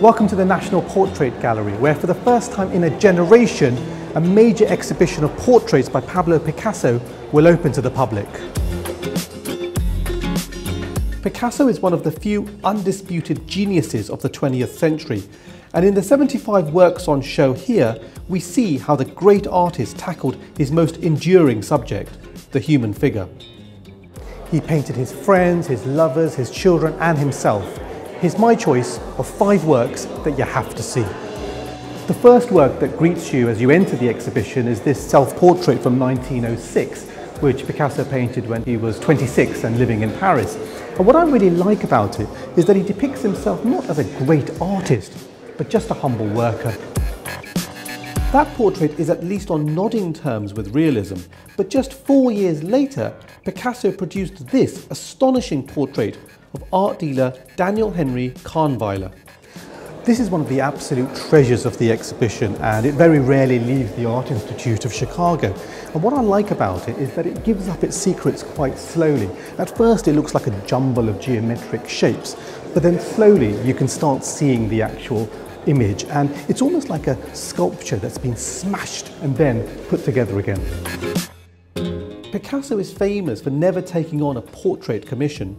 Welcome to the National Portrait Gallery, where for the first time in a generation, a major exhibition of portraits by Pablo Picasso will open to the public. Picasso is one of the few undisputed geniuses of the 20th century, and in the 75 works on show here, we see how the great artist tackled his most enduring subject, the human figure. He painted his friends, his lovers, his children and himself. Here's my choice of 5 works that you have to see. The first work that greets you as you enter the exhibition is this self-portrait from 1906, which Picasso painted when he was 26 and living in Paris. And what I really like about it is that he depicts himself not as a great artist, but just a humble worker. That portrait is at least on nodding terms with realism, but just 4 years later, Picasso produced this astonishing portrait of art dealer Daniel Henry Kohnweiler. This is one of the absolute treasures of the exhibition, and it very rarely leaves the Art Institute of Chicago. And what I like about it is that it gives up its secrets quite slowly. At first it looks like a jumble of geometric shapes, but then slowly you can start seeing the actual image, and it's almost like a sculpture that's been smashed and then put together again. Picasso is famous for never taking on a portrait commission.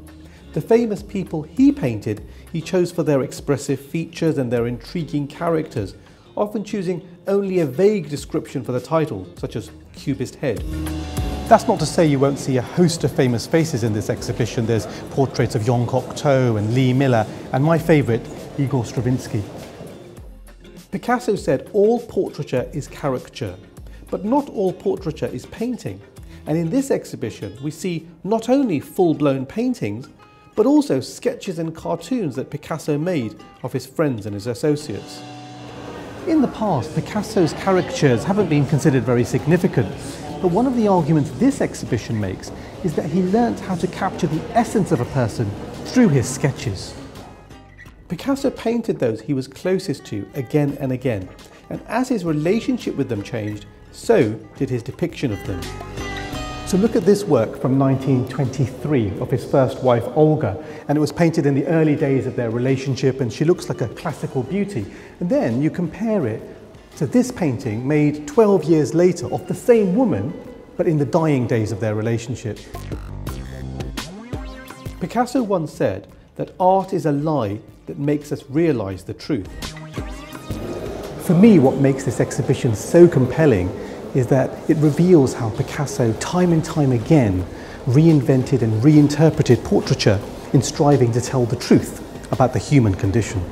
The famous people he painted, he chose for their expressive features and their intriguing characters, often choosing only a vague description for the title, such as Cubist Head. That's not to say you won't see a host of famous faces in this exhibition. There's portraits of Jean Cocteau and Lee Miller, and my favourite, Igor Stravinsky. Picasso said all portraiture is caricature, but not all portraiture is painting. And in this exhibition, we see not only full-blown paintings, but also sketches and cartoons that Picasso made of his friends and his associates. In the past, Picasso's caricatures haven't been considered very significant, but one of the arguments this exhibition makes is that he learnt how to capture the essence of a person through his sketches. Picasso painted those he was closest to again and again, and as his relationship with them changed, so did his depiction of them. So look at this work from 1923 of his first wife Olga, and it was painted in the early days of their relationship, and she looks like a classical beauty. And then you compare it to this painting made 12 years later of the same woman, but in the dying days of their relationship. Picasso once said that art is a lie that makes us realise the truth. For me, what makes this exhibition so compelling is that it reveals how Picasso, time and time again, reinvented and reinterpreted portraiture in striving to tell the truth about the human condition.